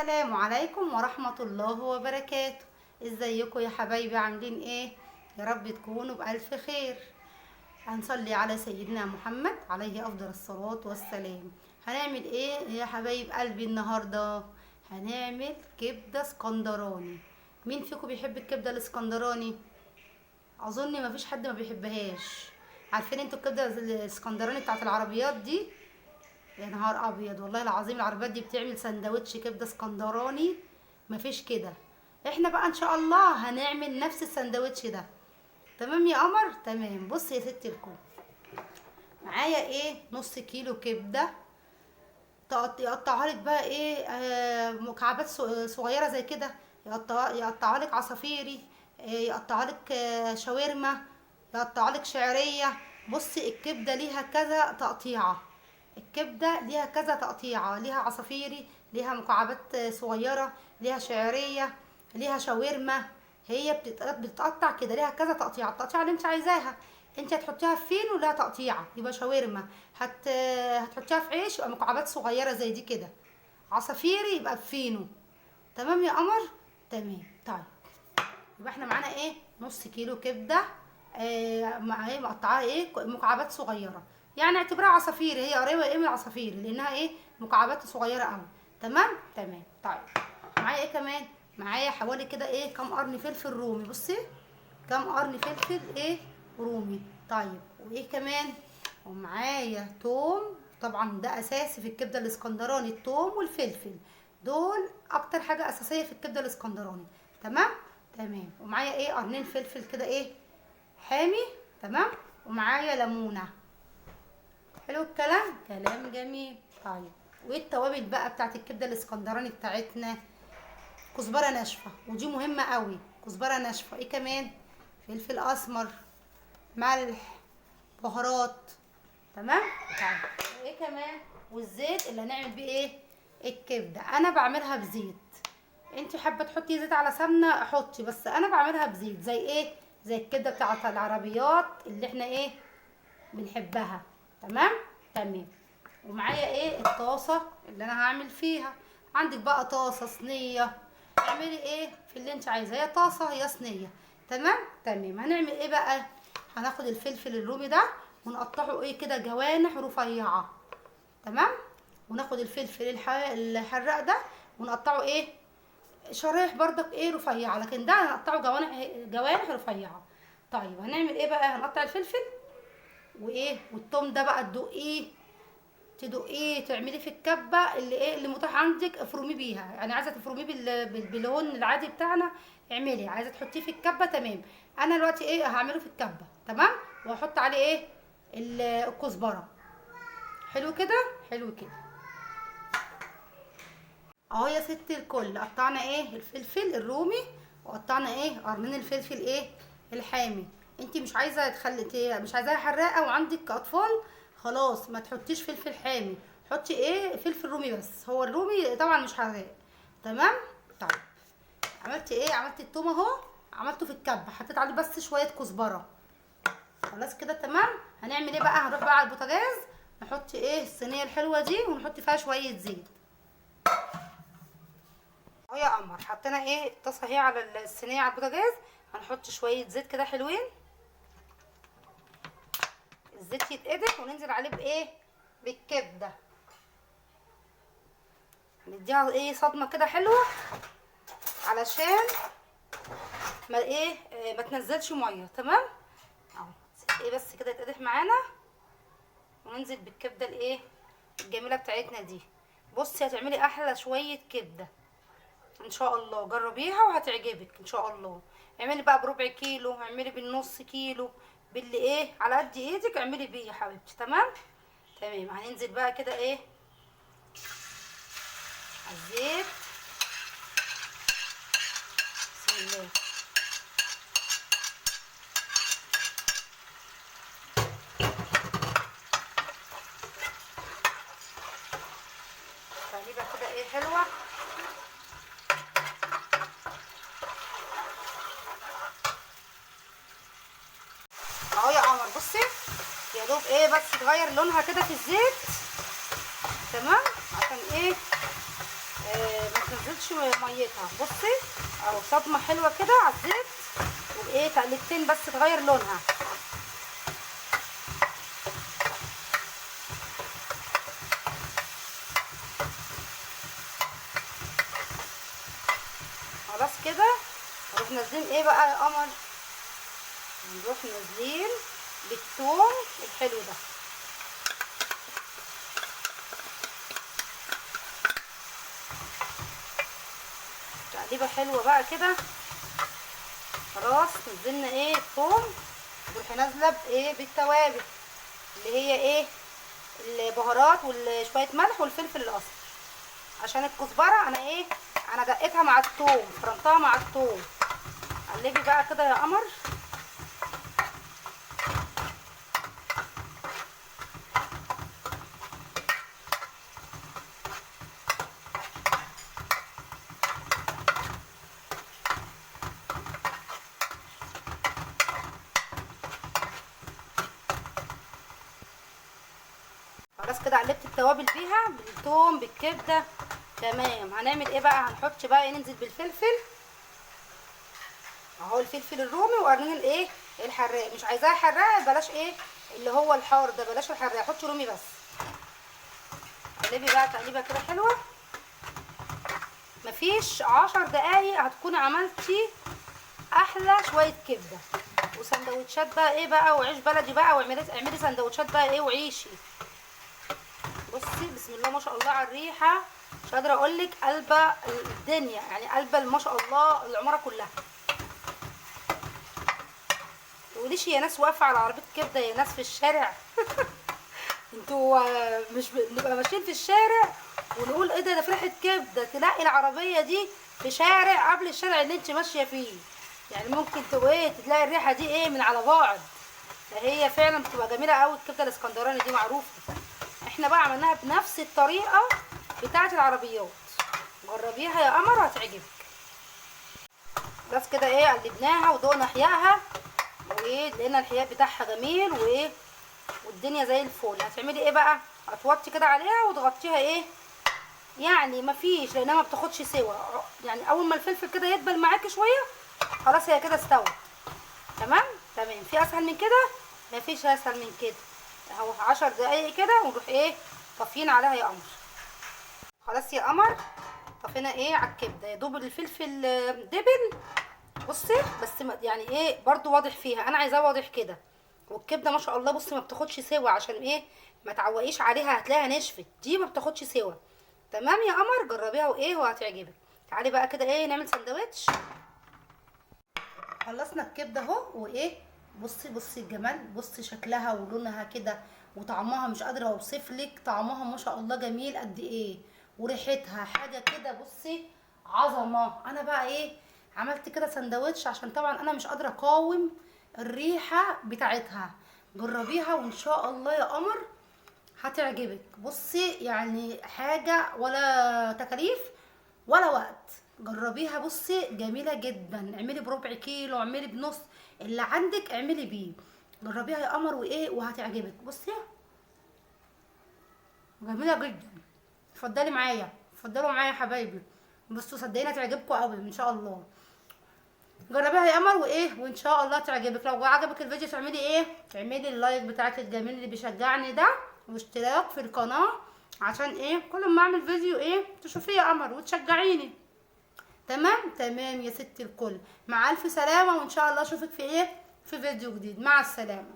السلام عليكم ورحمة الله وبركاته. ازيكم يا حبايبي؟ عاملين ايه؟ يا رب تكونوا بألف خير. هنصلي على سيدنا محمد عليه أفضل الصلاة والسلام. هنعمل ايه يا حبايب قلبي النهاردة؟ هنعمل كبدة اسكندراني. مين فيكم بيحب الكبدة الاسكندراني؟ اظن مفيش حد ما بيحبهاش. عارفين انتوا الكبدة الاسكندراني بتاعت العربيات دي؟ يا نهار ابيض، والله العظيم العربيات دي بتعمل سندوتش كبده اسكندراني مفيش كده. احنا بقى ان شاء الله هنعمل نفس السندوتش ده. تمام يا قمر؟ تمام. بص يا ستي الكل، معايا ايه؟ نص كيلو كبده. يقطعها لك بقى ايه، مكعبات صغيره زي كده. يقطعها لك عصافيري، يقطعها لك شاورما، يقطعها لك شعريه. بصي الكبده ليها كذا تقطيعه. الكبده ليها كذا تقطيعه، ليها عصافيري، ليها مكعبات صغيره، ليها شعريه، ليها شاورما. هي بتتقطع كده، ليها كذا تقطيعه. التقطيعه اللي انت عايزاها انت هتحطيها في فين ولها تقطيعه يبقى شاورما. هتحطيها في عيش يبقى مكعبات صغيره زي دي كده. عصافيري يبقى بفينو. تمام يا قمر؟ تمام. طيب يبقى احنا معانا ايه؟ نص كيلو كبده، مع ايه؟ مقطعاها ايه؟ مكعبات صغيره. يعني اعتبرها عصافيري، هي قريبه ايه من العصافيري لانها ايه؟ مكعبات صغيره قوي. تمام. تمام. طيب معايا ايه كمان؟ معايا حوالي كده ايه، كام قرن فلفل رومي. بصي كام قرن فلفل ايه رومي. طيب وايه كمان؟ ومعايا توم. طبعا ده اساسي في الكبده الاسكندراني، التوم والفلفل دول اكتر حاجه اساسيه في الكبده الاسكندراني. تمام. تمام. ومعايا ايه؟ قرنين فلفل كده ايه، حامي. تمام. ومعايا ليمونه. حلو الكلام، كلام جميل. طيب وايه التوابل بقى بتاعت الكبده الاسكندراني بتاعتنا؟ كزبره ناشفه، ودي مهمه قوي. كزبره ناشفه. ايه كمان؟ فلفل اسمر، ملح، بهارات. تمام. طيب وايه كمان؟ والزيت اللي هنعمل بيه ايه؟ الكبده. انا بعملها بزيت، انت حابه تحطي زيت على سمنه حطي، بس انا بعملها بزيت. زي ايه؟ زي الكبده بتاعت العربيات اللي احنا ايه بنحبها. تمام. تمام. ومعايا ايه؟ الطاسه اللي انا هعمل فيها. عندك بقى طاسه، صينيه، اعملي ايه في اللي انت عايزاه، يا طاسه يا صينيه. تمام. تمام. هنعمل ايه بقى؟ هناخد الفلفل الرومي ده ونقطعه ايه كده جوانح رفيعه. تمام. وناخد الفلفل الحراق ده ونقطعه ايه شرايح برضك ايه رفيعه، لكن ده هنقطعه جوانح رفيعه. طيب هنعمل ايه بقى؟ هنقطع الفلفل وايه، والثوم ده بقى تدقيه تعملي في الكبه اللي ايه اللي متاح عندك، افرميه بيها. يعني عايزه تفرميه باللون العادي بتاعنا اعملي، عايزه تحطيه في الكبه تمام. انا دلوقتي ايه هعمله في الكبه. تمام. وهحط عليه ايه؟ الكزبره. حلو كده، حلو كده. اهو يا ست الكل، قطعنا ايه؟ الفلفل الرومي، وقطعنا ايه؟ قرنين الفلفل ايه الحامي. انت مش عايزه مش عايزاها حراقه وعندك اطفال، خلاص ما تحطيش فلفل حامي، حطي ايه؟ فلفل رومي بس. هو الرومي طبعا مش حراق. تمام. طيب عملت ايه؟ عملت التوم اهو، عملته في الكبه، حطيت عليه بس شويه كزبره. خلاص كده تمام. هنعمل ايه بقى؟ هنروح بقى على البوتاجاز نحط ايه الصينيه الحلوه دي ونحط فيها شويه زيت. اهو يا قمر حطينا ايه الطاسه اهي على الصينيه على البوتاجاز. هنحط شويه زيت كده حلوين، الزيت يتقدح وننزل عليه بايه؟ بالكبده. نديها ايه صدمه كده حلوه علشان ما ايه ما تنزلش ميه. تمام. اهو ايه بس كده يتقدح معانا وننزل بالكبده الايه الجميله بتاعتنا دي. بصي هتعملي احلى شويه كبده ان شاء الله. جربيها وهتعجبك ان شاء الله. اعملي بقى بربع كيلو، اعملي بالنص كيلو، باللي ايه على قد ايدك اعملي بيه يا حبيبتي. تمام. تمام. هننزل بقى كده ايه على الزيت. بسم الله. تقليبه كده ايه حلوه. اهو يا قمر بصي يا دوب ايه بس تغير لونها كده في الزيت. تمام. عشان ايه ما تنزلش ميتها. بصي اهو صدمه حلوه كده على الزيت، وايه تقلبتين بس تغير لونها. خلاص كده نروح نازلين ايه بقى يا قمر، نروح نازلين بالثوم الحلو ده. تقليبه حلوه بقى كده. خلاص نزلنا ايه الثوم، نروح نازله بايه بالتوابل اللي هي ايه البهارات وشويه ملح والفلفل الاصفر. عشان الكزبره انا دقيتها مع الثوم، فرمتها مع الثوم. قلبي بقى كده يا قمر. خلاص كده قلبت التوابل فيها بالثوم بالكبده تمام. هنعمل ايه بقى، هنحط بقى ايه، ننزل بالفلفل اهو، الفلفل الرومي وقرنين الايه الحراق. مش عايزاها حراق بلاش ايه اللي هو الحار ده، بلاش الحراق، حطي رومي بس. قلبي بقى تقليبه كده حلوه. مفيش 10 دقايق هتكوني عملتي احلى شويه كبده وسندوتشات بقى ايه بقى، وعيش بلدي بقى، اعملي سندوتشات بقى ايه وعيشي. بصي بسم الله ما شاء الله على الريحه، مش قادره اقول لك قلبه الدنيا، يعني قلبه ما شاء الله العماره كلها. تقوليش يا ناس واقفه على عربيه كبده، يا ناس في الشارع انتوا مش بنبقى ماشيين في الشارع ونقول ايه ده في ريحه كبده، تلاقي العربيه دي في شارع قبل الشارع اللي انت ماشيه فيه. يعني ممكن تلاقي الريحه دي ايه من على بعد. فهي فعلا بتبقى جميله قوي الكبده الاسكندراني دي، معروفه. احنا بقى عملناها بنفس الطريقه بتاعه العربيات. جربيها يا قمر هتعجبك. بس كده ايه قلبناها ودوقنا حياها، وايه لقينا الحياء بتاعها جميل وايه والدنيا زي الفل. هتعملي ايه بقى، هتوطي كده عليها وتغطيها ايه، يعني مفيش لانها ما بتاخدش سوا. يعني اول ما الفلفل كده يدبل معاكي شويه خلاص هي كده استوت. تمام تمام. في اسهل من كده؟ مفيش اسهل من كده اهو. 10 دقايق كده ونروح ايه طافيين عليها يا قمر. خلاص يا قمر طفينا ايه على الكبده، يا دوب الفلفل دبل. بصي بس يعني ايه برضو واضح فيها، انا عايزاه واضح كده. والكبده ما شاء الله بصي ما بتاخدش سوا، عشان ايه ما تعوقيش عليها هتلاقيها نشفت، دي ما بتاخدش سوا. تمام يا قمر جربيها وايه وهتعجبك. تعالي بقى كده ايه نعمل سندوتش. خلصنا الكبده اهو وايه، بصي الجمال، بصي شكلها ولونها كده وطعمها، مش قادره اوصف لك طعمها ما شاء الله جميل قد ايه، وريحتها حاجه كده بصي عظمه. انا بقى ايه عملت كده سندوتش عشان طبعا انا مش قادره اقاوم الريحه بتاعتها. جربيها وان شاء الله يا قمر هتعجبك. بصي يعني حاجه ولا تكاليف ولا وقت. جربيها بصي جميله جدا. اعملي بربع كيلو، اعملي بنص، اللي عندك اعملي بيه. جربيها يا قمر وايه وهتعجبك. بصي جميله جدا. اتفضلي معايا، اتفضلوا معايا يا حبايبي. بصوا صدقيني هتعجبكم قوي ان شاء الله. جربيها يا قمر وايه وان شاء الله تعجبك. لو عجبك الفيديو تعملي ايه، تعملي اللايك بتاعك الجميل اللي بيشجعني ده، واشتراك في القناه عشان ايه كل ما اعمل فيديو ايه تشوفيه يا قمر وتشجعيني. تمام تمام يا ستي الكل. مع الف سلامه، وان شاء الله اشوفك في ايه في فيديو جديد. مع السلامه.